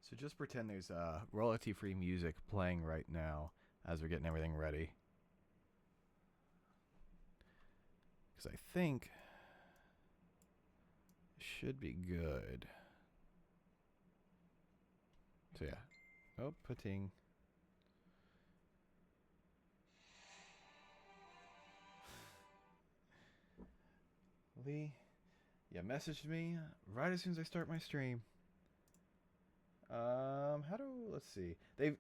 So just pretend there's royalty-free music playing right now as we're getting everything ready. Because I think it should be good. So yeah. Oh, putting. Lee, yeah, messaged me right as soon as I start my stream. Let's see. They've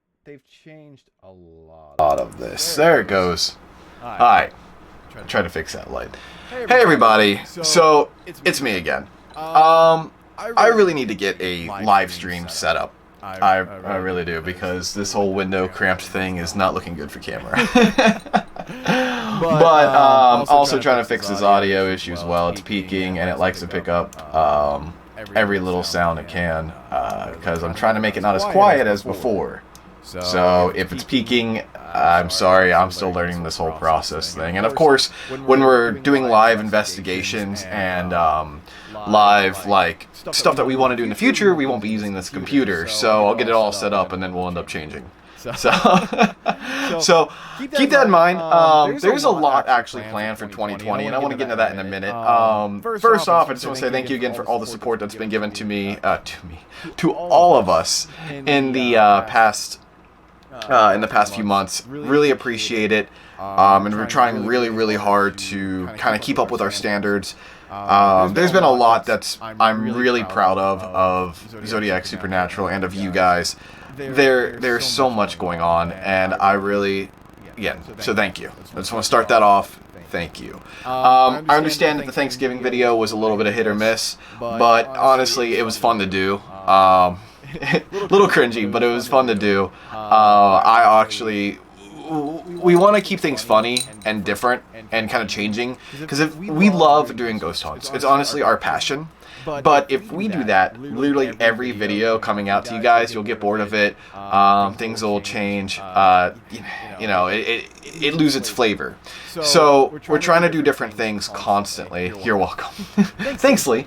changed a lot of this. There it goes. Alright. Try to fix that light. Hey everybody. So it's me again. I really need to get a live stream set up. I really do, because this whole window cramped thing is not looking good for camera. But also trying to fix this audio issue as well. It's peaking and it likes to pick up every little sound it can, because I'm trying to make it not as quiet as before. So if it's peaking, I'm sorry, I'm still learning this whole process thing. And of course, when we're doing live investigations and live like stuff that we want to do in the future, we won't be using this computer. So I'll get it all set up and then we'll end up changing. So keep that in mind. There's a lot actually planned for 2020, and I want to get into that in a minute. First off, I just want to say thank you again for all the support that's been given to me, to all of us in the past few months. Really appreciate it. And we're trying really hard to kind of keep up with our standards. There's been a lot that I'm really proud of Zodiac Supernatural and of you guys. There's so much going on, and I really, again, so thank you. I just want to start that off. Thank you. I understand that the Thanksgiving video was a little bit of hit or miss, but honestly, it was fun to do. Little cringy, but it was fun to do. We want to keep things funny and different and kind of changing, because if we love doing ghost hunts, it's honestly our passion. But if we do that, literally every video coming out to you guys, you'll get bored of it. Things will change. It loses its flavor. So we're trying to do different things constantly. You're welcome. Thanks, Lee.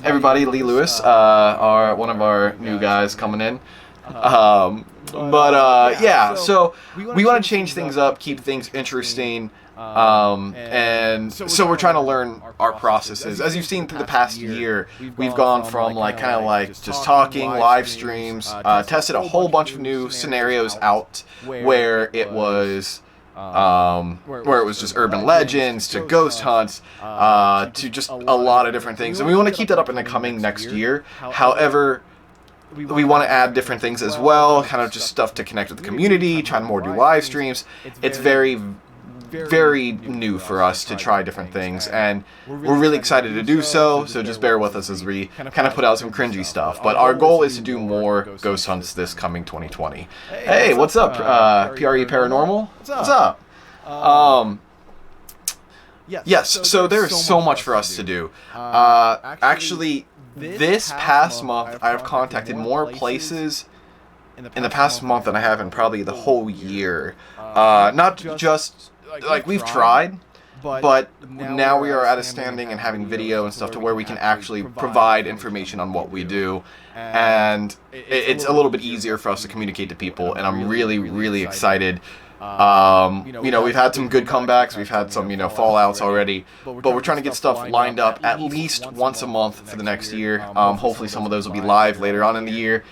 Everybody, Lee Lewis, one of our new guys coming in. Yeah, so we want to change things up, keep things interesting. And so we're trying to learn our processes. As you've seen through the past year, we've gone from just talking, live streams, tested a whole bunch of new scenarios out where it was just urban legends to ghost hunts, to just a lot of different things. And we want to keep that up in the coming next year. However, we want to add different things as well, kind of just stuff to connect with the community, trying to more do live streams. It's very new for us to try different things, and we're really excited to do so just bear with us as we kind of put out some cringy stuff. But our goal is to do more ghost hunts this coming 2020. Hey, what's up, PRE Paranormal? What's up? Yes, so there's so much for us to do. Actually, this past month, I have contacted more places in the past month than I have in probably the whole year. Not just, we've tried, but now we are at a standing and having video and stuff to where we can actually provide information on what we do. And it's a little bit easier for us to communicate to people, and I'm really excited. We've had some good comebacks, we've had some, fallouts already, but we're trying to get stuff lined up at least once a month for the next year. Hopefully some of those will be live later on in the year.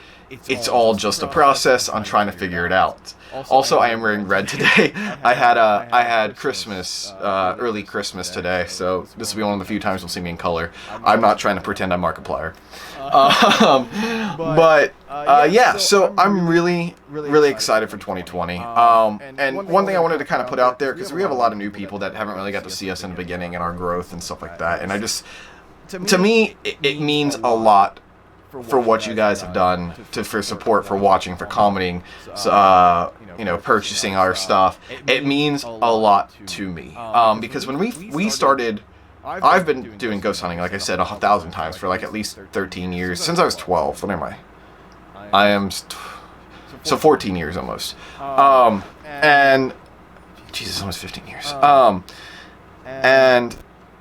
It's all just a process. I'm trying to figure it out. Also, I am wearing red today. I had Christmas, early Christmas today, so this will be one of the few times you'll see me in color. I'm not trying to pretend I'm Markiplier. So I'm really excited for 2020. And one thing I wanted to kind of put out there, because we have a lot of new people that haven't really got to see us in the beginning and our growth and stuff like that, and to me, it means a lot for what you guys have done, for support, for watching, for commenting, purchasing our stuff. It means a lot to me, because when we started, I've been doing ghost hunting, like I said, 1,000 times for at least 13 years, since I was 12. What am I? I am, so 14 years almost. And, Jesus, almost 15 years. And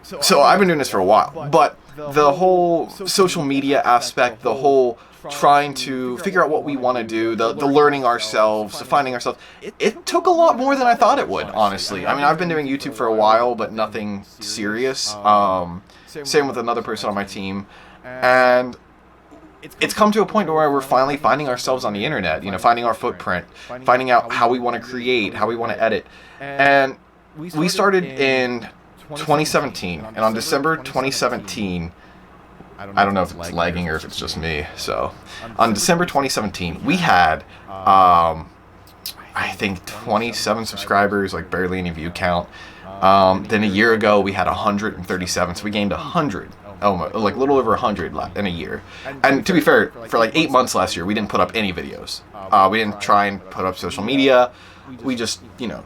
so I've been doing this for a while, but the whole social media aspect, the whole trying to figure out what we want to do, the learning ourselves, the finding ourselves. It took a lot more than I thought it would, honestly. I mean, I've been doing YouTube for a while, but nothing serious. Same with another person on my team. And it's come to a point where we're finally finding ourselves on the internet, you know, finding our footprint, finding out how we want to create, how we want to edit. And we started in 2017, and on December 2017, I don't know if it's lagging or if it's just me, so on December 2017, we had, I think 27 subscribers, like barely any view count. Then a year ago, we had 137, so we gained 100. Like a little over 100 in a year. And to be fair, for like 8 months last year, we didn't put up any videos. We didn't try and put up social media. We just, you know,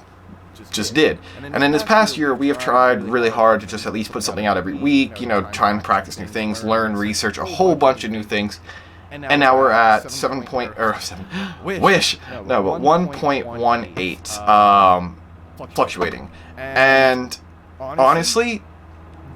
just did. And then this past year, we have tried really hard to just at least put something out every week, you know, try and practice new things, learn, research, a whole bunch of new things. And now we're at 1.18, fluctuating. And honestly,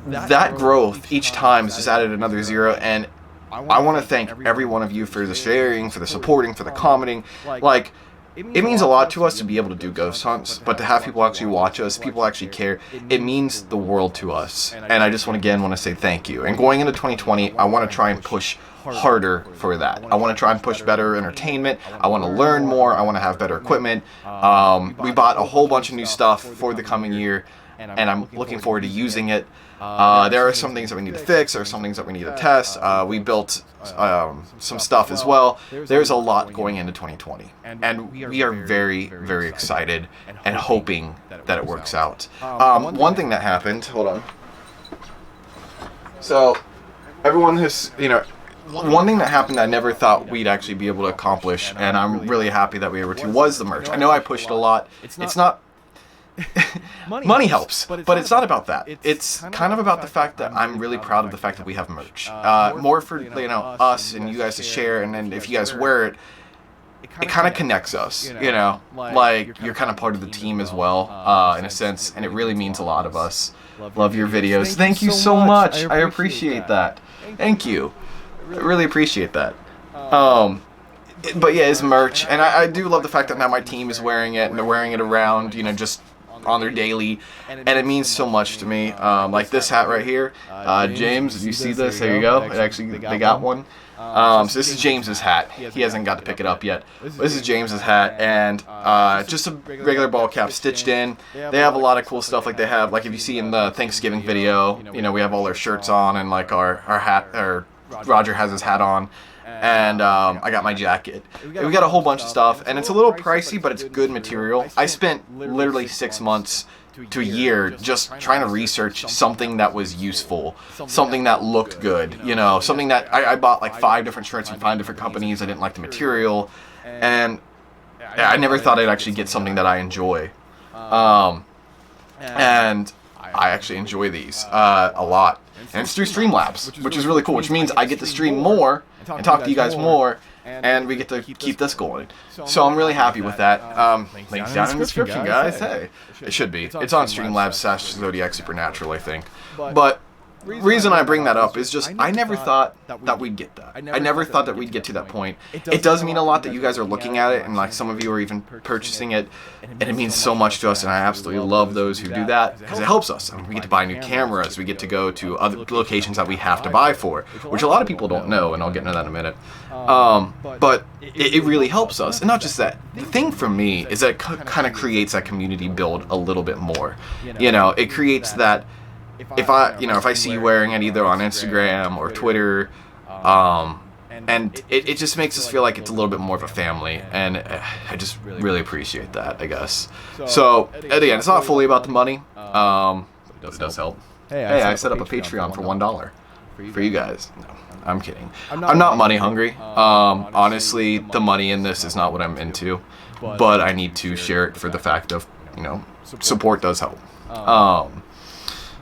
that growth each time has just added another zero, and I want to thank every one of you for the sharing, for the supporting, for the commenting. Like, it means a lot to us to be able to do ghost hunts, but to have people actually watch us, people actually care, it means the world to us. And I just want to say thank you. And going into 2020, I want to try and push harder for that. I want to try and push better entertainment. I want to learn more. I want to have better equipment. We bought a whole bunch of new stuff for the coming year, and I'm looking forward to using it. There are some things that we need to fix. There are some things that we need to test. We built some stuff as well. There's a lot going into 2020. And we are very, very excited and hoping that it works out. One thing that happened, hold on. So, everyone has, you know, one thing that happened that I never thought we'd actually be able to accomplish, and I'm really happy that we were able to, was the merch. I know I pushed a lot. It's not... Money helps, but it's not about that. It's kind of about the fact that I'm really proud of the fact that we have merch. More for, you know, us and you guys to share, and then if you guys wear it, it kind of connects us, you know, like you're kind of part of the team as well, in a sense, and it really means a lot of us. Love your videos. Thank you so much. I appreciate that. Thank you. I really appreciate that. But yeah, it's merch, and I do love the fact that now my team is wearing it, and they're wearing it around, you know, just on their daily, and it means so much to me. Like this hat right here, James, if you see this, there you go. It actually, they got one. So this is James's hat. He hasn't got to pick it up yet. This is James's hat, and just a regular ball cap stitched in. They have a lot of cool stuff. Like they have, like if you see in the Thanksgiving video, you know, we have all our shirts on, and like our hat, or Roger has his hat on. And I got my jacket. We got a whole bunch of stuff, and it's a little pricey, but it's good material. I spent literally 6 months to a year just trying to research something that was useful, something that looked good, you know, something that I bought like 5 different shirts from 5 different companies. I didn't like the material, and I never thought I'd actually get something that I enjoy. And I actually enjoy these a lot. And it's through Streamlabs, which is really cool, which means I get to stream more and talk to you guys more, and we get to keep this going. So I'm really happy with that. Links down in the description, guys. Hey, it should be. It's on Streamlabs/Zodiac Supernatural, I think. But reason I bring that up is just I never thought that we'd get that. I never thought that we'd get to that point. It does mean a lot that you guys are looking at it, and like some of you are even purchasing it, and it means so much to us, and I absolutely love those who do that because it helps us. I mean, we get to buy new cameras, we get to go to other locations that we have to buy for, which a lot of people don't know, and I'll get into that in a minute. But it really helps us, and not just that. The thing for me is that it kind of creates that community build a little bit more. You know, it creates that. If I see you wearing it either on Instagram or Twitter, and it just makes us feel like it's a little bit more of a family, and I just really appreciate that, I guess. So, again, it's not fully about the money, but it does help. Hey, I set up a Patreon for $1 for you guys. No, I'm kidding. I'm not money hungry. Honestly, the money in this is not what I'm into, but I need to share it for the fact of, you know, support does help.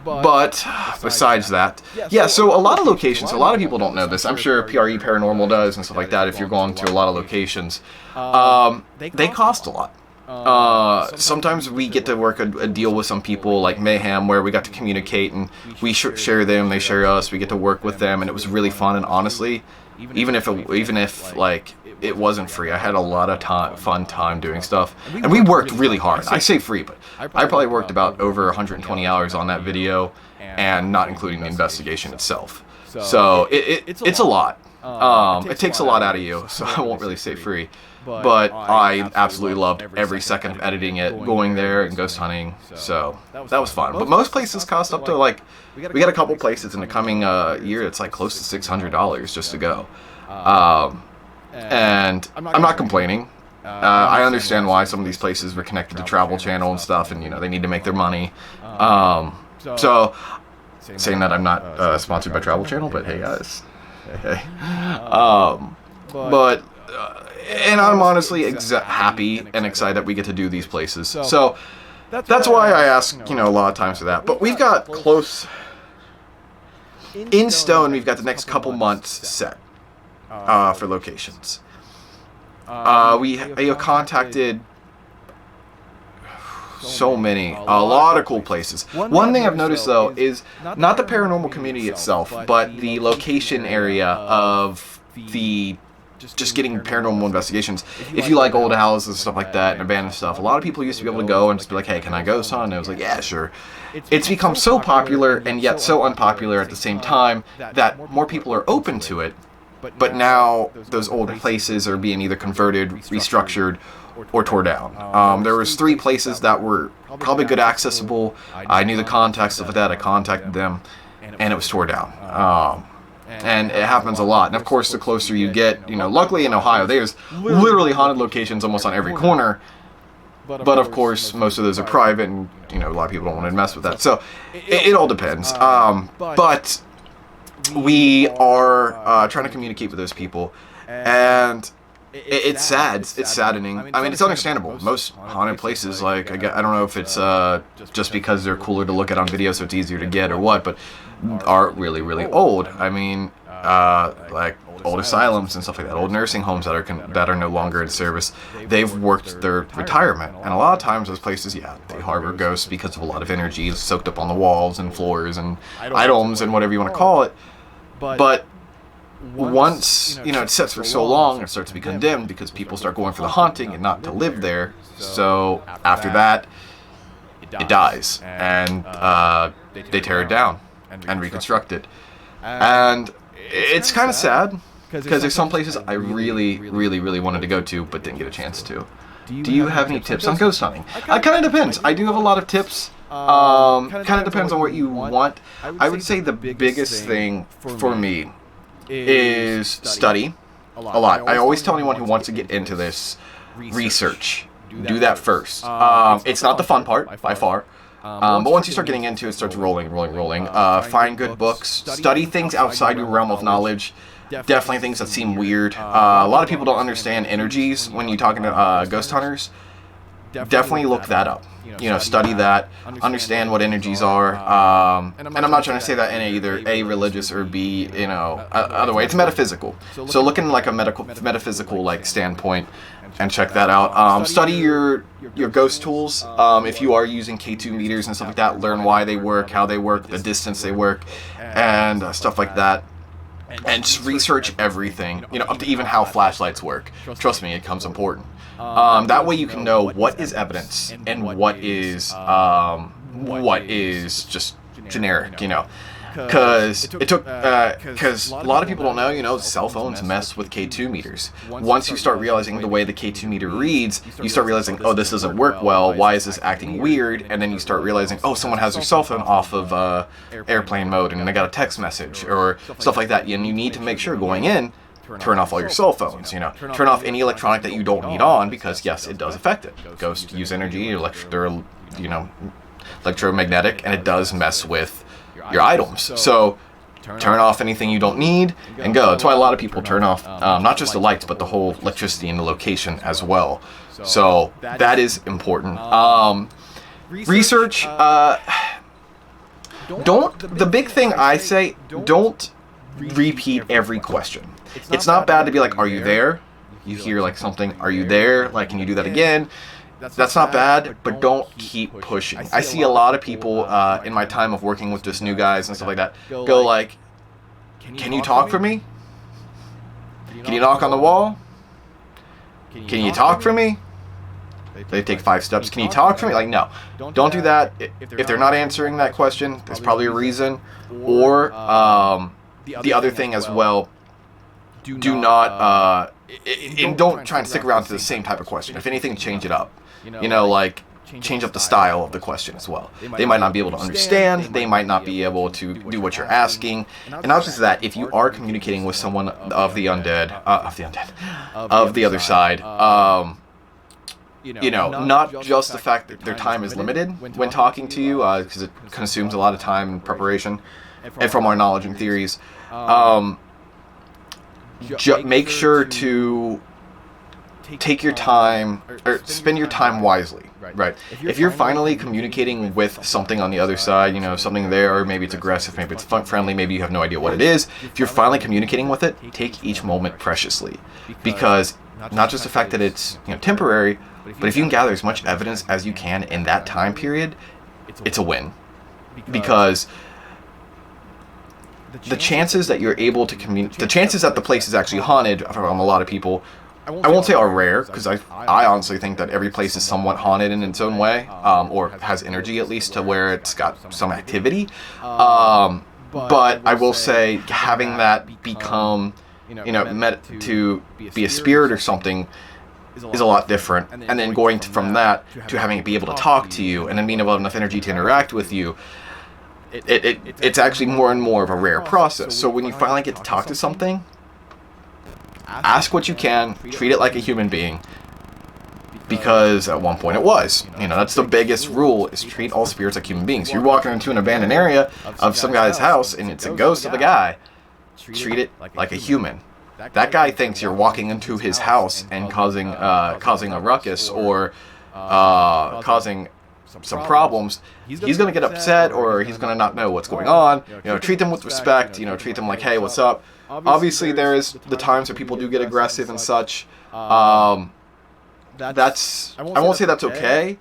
But besides that, yeah, so a lot of locations, a lot of people don't know this. I'm sure PRE Paranormal does and stuff like that if you're going to a lot of locations. They cost a lot. Sometimes we get to work a deal with some people like Mayhem where we got to communicate and we share them, they share us, we get to work with them, and it was really fun. And honestly, even if like it wasn't free. I had a lot of fun time doing stuff, and we worked really hard. I say free, but I probably worked about over 120 hours on that video, and not including the investigation itself. So it's a lot. It takes a lot out of you, so I won't really say free. But I absolutely loved every second of editing it, going there and ghost hunting, so that was fun. But most places cost up to, like, we got a couple places in the coming year, it's like close to $600 just to go. And I'm not complaining. I understand why some of these places were connected to Travel Channel and stuff, and, you know, they need to make their money. So, saying that I'm not sponsored by Travel Channel, but hey guys. Hey. And I'm honestly happy and excited that we get to do these places. So that's why I ask, you know, a lot of times for that. But we've got close in stone. We've got the next couple months set for locations. We have contacted so many, a lot of cool places. One thing I've noticed though is not the paranormal community itself, but the location area of the just getting paranormal investigations. If you like old houses and stuff like that and abandoned stuff, a lot of people used to be able to go and just be like, hey, can I go, son? And I was like, yeah, sure. It's become so popular and yet so unpopular at the same time that more people are open to it, but now those old places are being either converted, restructured, or tore down. There was 3 places that were probably good accessible. I knew the contacts of that. I contacted them, and it was tore down. And it happens a lot. And of course, the closer you get, you know, luckily in Ohio, there's literally haunted locations almost on every corner. But of course, most of those are private, and, you know, a lot of people don't want to mess with that. So it all depends. But we are trying to communicate with those people, and it's sad. It's saddening. I mean, it's understandable. Most haunted places, like, I don't know if it's just because they're cooler to look at on video, so it's easier to get or what, but are really, really old. I mean, like old asylums and stuff like that, old nursing homes that are no longer in service. They've worked their retirement, and a lot of times those places, yeah, they harbor ghosts because of a lot of energy soaked up on the walls and floors and items and whatever you want to call it. But once, you know, it sits for so long, it starts to be condemned because people start going for the haunting and not to live there. So after that, it dies, and they tear it down and reconstruct it. And it's kind of sad because there's some places I really, really, really wanted to go to but didn't get a chance to. Do you have any tips on ghost hunting? It kind of depends. I do have a lot of tips. Kind of depends on what you want. I would say the biggest thing for me is study a lot. I always tell anyone who wants to get into this, research. Do that first. It's not the fun part by far. But once you start getting into it, it starts rolling. Find good books. Study things outside your realm of knowledge. Definitely things that seem weird. A lot of people don't understand energies when you're talking to ghost hunters. Definitely look that up. You know, study that, understand what energies are. And I'm not trying to say that in either A, religious, or B, you know, other way. It's metaphysical. So look in like a metaphysical like standpoint and check that out. Study your ghost tools. If you are using K2 meters and stuff like that, learn why they work, how they work, the distance they work, and stuff like that. And just research everything, you know, up to even how flashlights work. Trust me, it becomes important. That way you can know what is evidence and what is just generic, you know. Because because a lot of people don't know, you know, cell phones mess with K2 meters. Once you start realizing the way the K2 meter reads, you start realizing, oh, this doesn't work well, why is this acting weird? And then you start realizing, oh, someone has their cell phone off of airplane mode and they got a text message or stuff like that. And you need to make sure going in, turn off all your cell phones, you know. Turn off any electronic that you don't need on, because yes, it does affect it. Ghosts use energy, they're, you know, electromagnetic, and it does mess with your items. So turn off anything you don't need and go. That's why a lot of people turn off not just the lights, but the whole electricity in the location as well. So that is important. Research. The big thing I say, don't repeat every question. It's not bad to be like, are you there? You hear like something, are you there? Like, can you do that again? That's not bad, but don't keep pushing. I see a lot of people in my time of working with just new guys and stuff like that go like, can you talk for me? Can you knock on the wall? Can you talk for me? They take 5 steps. Can you talk for me? Like, no. Don't do that. If they're not answering that question, there's probably a reason. Or the other thing as well, do not and don't try and stick around to the same type of question. If anything, change it up. You know, like, change up the style of the question as well. They might not be able to understand. They might not be able to do what you're asking. And not just that, if you are communicating with someone of the undead, of the other side, you know, not just the fact that their time is limited when talking to you, because it consumes a lot of time and preparation, and from our knowledge and theories, make sure to take your time, or spend your time wisely, right? If you're finally communicating with something on the other side, you know, something there, or maybe it's aggressive, maybe it's friendly, maybe you have no idea what it is, if you're finally communicating with it, take each moment preciously, because not just the fact that it's, you know, temporary, but if you can gather as much evidence as you can in that time period, it's a win. Because the chances that you're able to the chances that the place is actually haunted from a lot of people, I won't say are rare, because I honestly think that every place is somewhat haunted in its own way, or has energy at least to where it's got some activity. But I will say having that become, you know, meant to be a spirit or something is a lot different. And then going from that to having it be able to talk to you and then being able to have enough energy to interact with you, it's actually more and more of a rare process. So when you finally get to talk to something, ask what you can, treat it like a human being, because at one point it was. You know, that's the biggest rule, is treat all spirits like human beings. You're walking into an abandoned area of some guy's house and it's a ghost of a guy, treat it like a human. That guy thinks you're walking into his house and causing a ruckus or causing some problems. He's going to get upset, or he's going to not know what's going on. You know, treat them with respect. You know, treat them like, hey, what's up? Obviously, there is the times where people do get aggressive and such. That's, I won't say that's okay,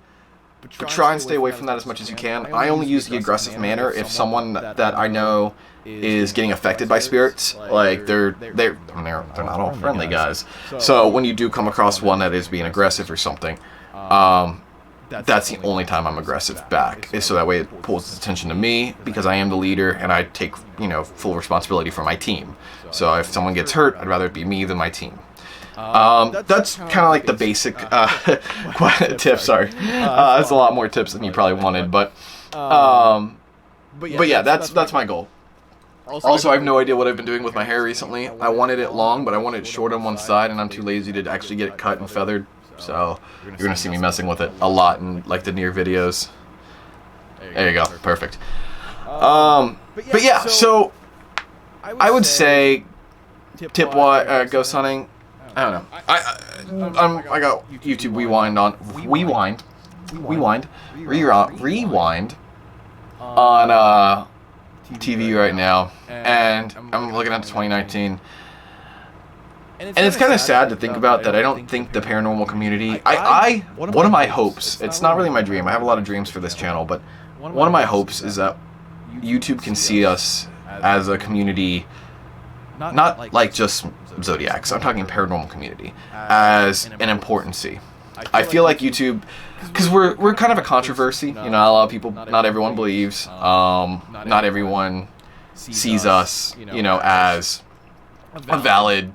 but try and stay away from that as much as you can. I only use the aggressive manner if someone that I know is getting affected by spirits. Like, they're not all friendly guys. So when you do come across one that is being aggressive or something, that's the only time I'm aggressive back, is so that way it pulls attention to me, because I am the leader and I take, you know, full responsibility for my team. So if someone gets hurt, I'd rather it be me than my team. That's kind of like the basic tips. Sorry, that's a lot more tips than you probably wanted, but yeah, that's my goal. Also, I have no idea what I've been doing with my hair recently. I wanted it long, but I wanted it short on one side, and I'm too lazy to actually get it cut and feathered. So you're gonna see me messing with it a lot in like the near videos. There you go, perfect. But yeah, so I would say ghost hunting. I don't know. I got YouTube Rewind on TV right now, and I'm looking at 2019. And it's kind of sad to think about that I don't think the paranormal community, one of my hopes, it's not really my dream, I have a lot of dreams for this channel, but one of my hopes is that YouTube can see us as a community, not like just Zodiacs, I'm talking paranormal community, as an importancy. I feel like YouTube, because we're kind of a controversy, you know, a lot of people, not everyone believes, not everyone sees us, you know, as a valid.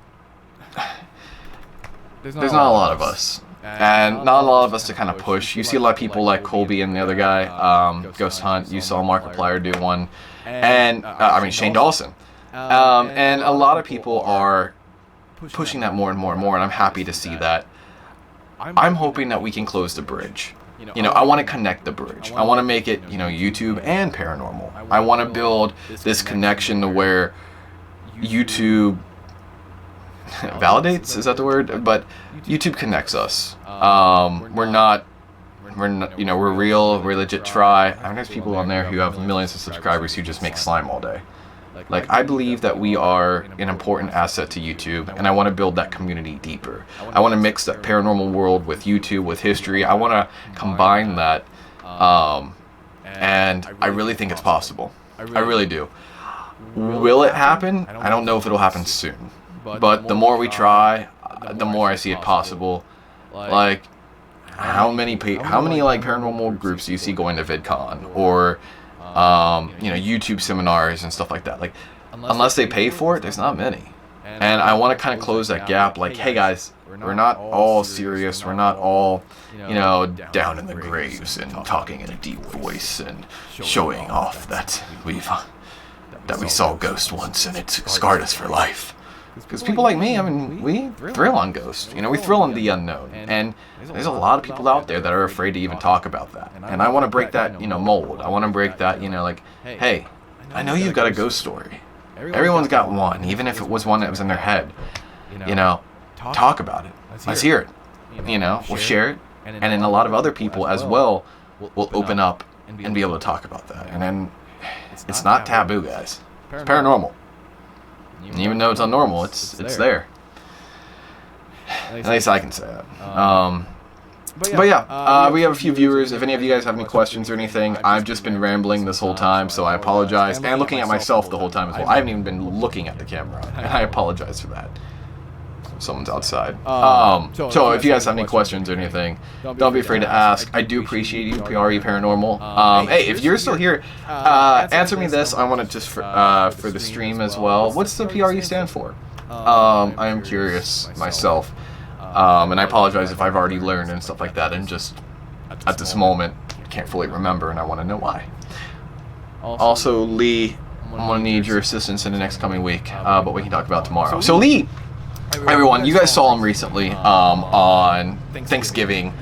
There's not a lot of us, and not a lot of us to kind of push. You see a lot of people like Colby and the other guy, Ghost Hunt. You saw Markiplier do one, and Shane Dawson, and a lot of people are pushing that more and more and more, and I'm happy to see that. I'm hoping that we can close the bridge. You know, I want to connect the bridge. I want to make it, you know, YouTube and paranormal. I want to build this connection to where YouTube validates, is that the word? But YouTube connects us. We're not, you know, we're real, we're legit try. I mean, there's people on there who have millions of subscribers who just make slime all day. Like, I believe that we are an important asset to YouTube, and I want to build that community deeper. I want to mix that paranormal world with YouTube, with history. I want to combine that, and I really think it's possible. I really do. Will it happen? I don't know if it'll happen soon. but the more we try, the more I see it possible. Like, how many like paranormal groups do you see going to VidCon or YouTube seminars and stuff like that? Like, unless they pay for it, there's not many. And I want to kind of close that gap. Like, hey guys, we're not all serious. We're not all, down in the graves and talking in a deep voice and showing off that we saw a ghost once and it scarred us for life. Because people like me, I mean, we thrill on ghosts. We thrill on the unknown. And there's a lot of people out there that are afraid to even talk about that. And I want to break that, mold. I want to break that, like, hey, I know you've got a ghost story. Everyone's got one, even if it was one that was in their head. Talk about it. Let's hear it. We'll share it. And then a lot of other people as well will open up and be able to talk about that. And then it's not taboo, guys. It's paranormal. And even though it's unnormal, it's there. At least I can say that. But yeah, we have a few viewers. If any of you guys have any questions or anything, I've just been rambling this whole time, so I apologize. And looking at myself the whole time as well. I haven't even been looking at the camera, and I apologize for that. Someone's outside. So if you guys have any questions or anything, don't be afraid to ask. I do appreciate you, PRE Paranormal. Hey, if you're still here, answer me this. I want it just for the stream as well. What's the PRE stand for? I am curious myself. And I apologize if I've already learned and stuff like that, and just at this moment can't fully remember, and I want to know why. Also, Lee, I'm going to need your assistance in the next coming week, but we can talk about tomorrow. So Lee, everyone, you guys saw him recently on Thanksgiving.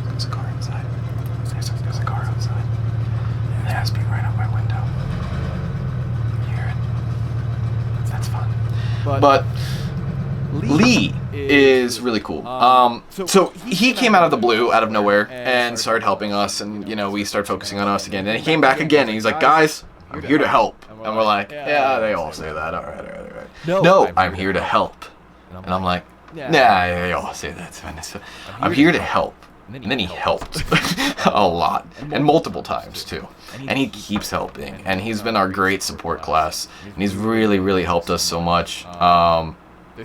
There's a car inside. There's a car outside. It has to be right out my window. You hear it? That's fun. But Lee is really cool. So he came out of the blue, out of nowhere, and started helping us, and we started focusing on us again. And he came back again, and he's like, "Guys, I'm here to help." And we're like, "Yeah, they all say that. All right. No, I'm here to help." And I'm like, "Nah, they all say that. I'm here to help." And then he helped a lot, and multiple times too. And he keeps helping, and he's been our great support class, and he's really, really helped us so much.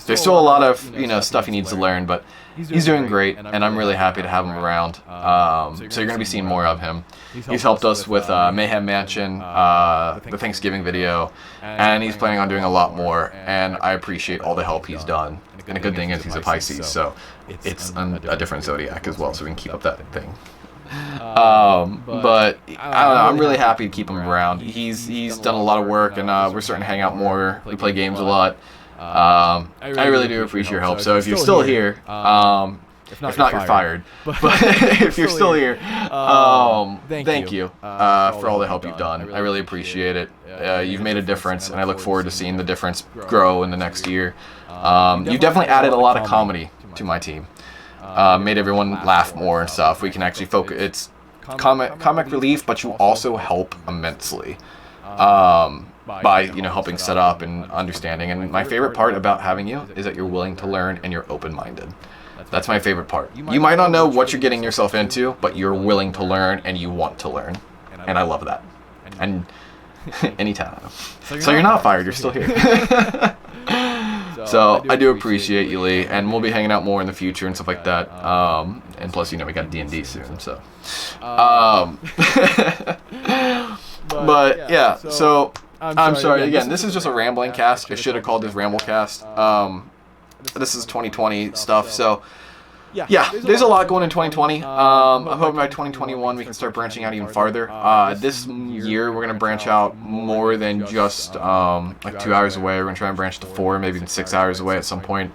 There's still a lot of stuff he needs to learn, but he's doing great, and I'm really happy to have him around. So you're going to be seeing more of him. He's helped us with Mayhem Mansion, the Thanksgiving video, and he's planning on doing a lot more, and I appreciate all the help he's done. And a good thing is he's a Pisces, so it's a different zodiac as well, so we can keep up that thing. But I don't know, I'm really happy to keep him around. He's done a lot of work, and we're starting to hang out more. We play games a lot. I really do appreciate your help. So if you're still here, if not, you're fired. But if you're still here, thank you for all the help you've done. I really appreciate it. You've made a difference, and I look forward to seeing the difference grow in the next year. You've definitely added a lot of comedy to my team. Made everyone laugh more and stuff. We can actually focus. It's comic relief, but you also help immensely. By helping set up and understanding. And my favorite part about having you is that you're willing to learn and you're open-minded. That's my favorite part. You might not know what you're getting yourself into, but you're willing to learn and you want to learn. And I love that. And anytime. So you're not fired, you're still here. So I do appreciate you, Lee, and we'll be hanging out more in the future and stuff like that. And plus, we got D&D soon, so. But yeah, so I'm sorry again. This is just a rambling cast. I should have called this Ramblecast. This is 2020 stuff. So yeah, there's a lot going in 2020. I'm hoping by 2021 we can start branching out even farther. This year we're gonna branch out more than just like 2 hours away. We're gonna try and branch to 4, maybe even 6 hours away at some point.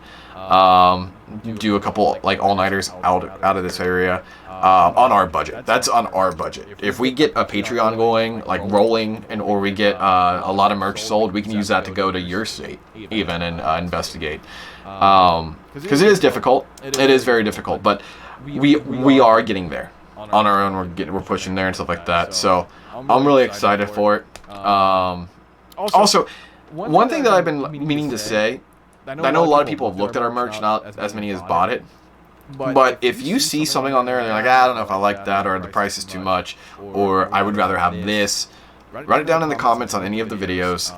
Do a couple like all-nighters out of this area. On our budget. That's on our budget. If we get a Patreon going, like rolling, or we get a lot of merch sold, we can use that to go to your state even and investigate. Because it is difficult. It is very difficult, but we are getting there on our own. We're pushing there and stuff like that. So I'm really excited for it. Also, one thing that I've been meaning to say, I know a lot of people have looked at our merch, not as many as bought it. But if you see something on there and they're like, I don't know if I like that, or the price is too much, or I would rather have this, write it down in the comments on any of the videos,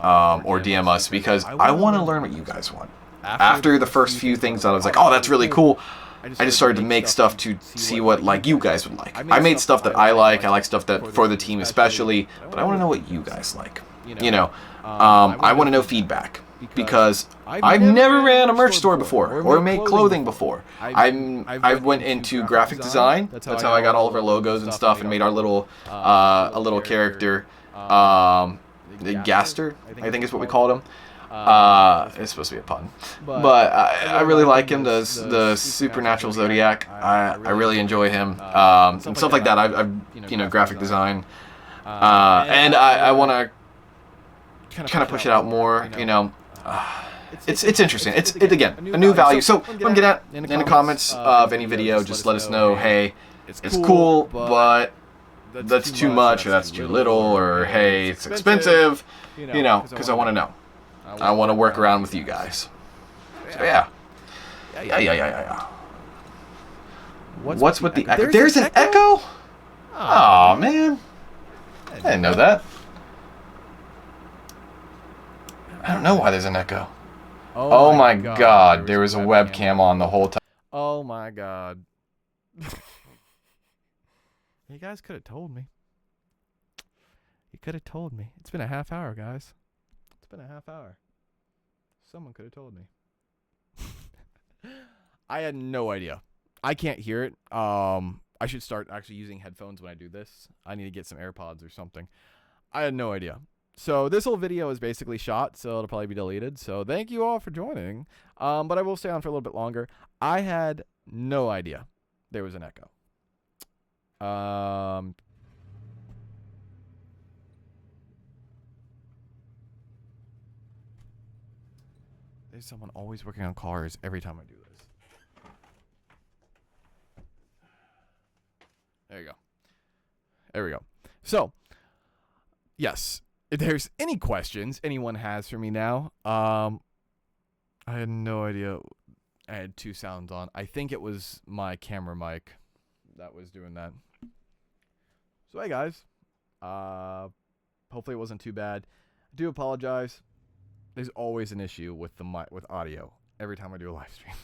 or DM us, because I want to learn what you guys want. After the first few things that I was like, oh, that's really cool, I just started to make stuff to see what like you guys would like. I made stuff that I like stuff that for the team especially, but I want to know what you guys like. You know, I want to know feedback, because I've never ran a merch store before or made clothing before. I went into graphic design. That's how I got all of our logos and stuff and made our little a little character, Gaster, I think is what we called him. It's supposed to be a pun, but I really like him. The Supernatural Zodiac. I really enjoy him. And stuff like that. I've graphic design, and I want to kind of push it out more. It's interesting. It's again a new value. So what I'm getting at in the comments of any video, just let us know. Hey, it's cool, but that's too much, or that's too little, or hey, it's expensive. Because I want to know. I want to work around with you guys. So yeah. What's with the echo? There's an echo? Oh man, I didn't know that. I don't know why there's an echo. Oh my god, there was a webcam on the whole time. Oh my god. You guys could have told me. You could have told me. It's been a half hour, guys. It's been a half hour. Someone could have told me. I had no idea. I can't hear it. I should start actually using headphones when I do this. I need to get some AirPods or something. I had no idea. So this whole video is basically shot, so it'll probably be deleted. So thank you all for joining. But I will stay on for a little bit longer. I had no idea there was an echo. There's someone always working on cars every time I do this. There you go. There we go. So, yes. If there's any questions anyone has for me now, I had no idea I had two sounds on. I think it was my camera mic that was doing that. So hey guys, hopefully it wasn't too bad. I do apologize. There's always an issue with the with audio every time I do a live stream.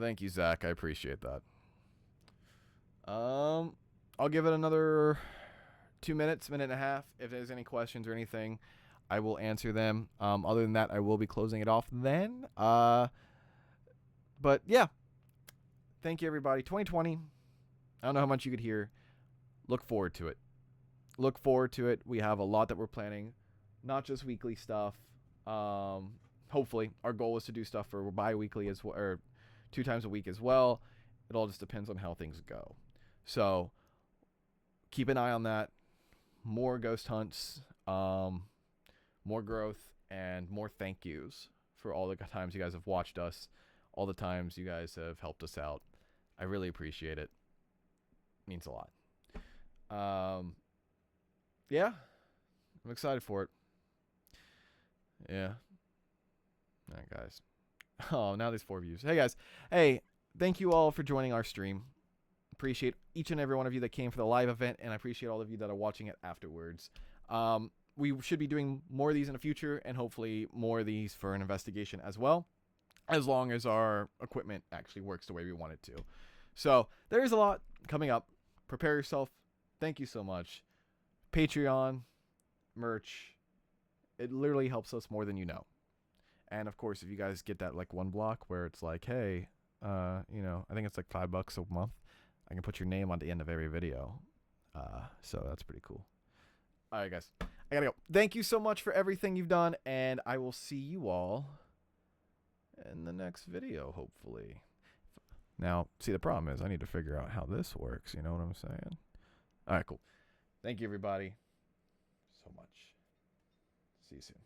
Thank you, Zach. I appreciate that. I'll give it another 2 minutes, minute and a half. If there's any questions or anything, I will answer them. Other than that, I will be closing it off then. But yeah, thank you everybody. 2020. I don't know how much you could hear. Look forward to it. Look forward to it. We have a lot that we're planning, not just weekly stuff. Hopefully, our goal is to do stuff for bi-weekly as well, or 2 times a week as well. It all just depends on how things go. So keep an eye on that. More ghost hunts, more growth, and more thank yous for all the times you guys have watched us, all the times you guys have helped us out. I really appreciate it. It means a lot. Yeah, I'm excited for it. Yeah. All right, guys. Oh, now there's 4 views. Hey, guys. Hey, thank you all for joining our stream. Appreciate each and every one of you that came for the live event, and I appreciate all of you that are watching it afterwards. We should be doing more of these in the future, and hopefully more of these for an investigation as well, as long as our equipment actually works the way we want it to. So there's a lot coming up. Prepare yourself. Thank you so much. Patreon, merch, it literally helps us more than you know. And of course, if you guys get that like one block where it's like, hey, I think it's like $5 a month, I can put your name on the end of every video. So that's pretty cool. All right, guys, I gotta go. Thank you so much for everything you've done, and I will see you all in the next video, hopefully. Now, see, the problem is I need to figure out how this works. You know what I'm saying? All right, cool. Thank you, everybody, so much. See you soon.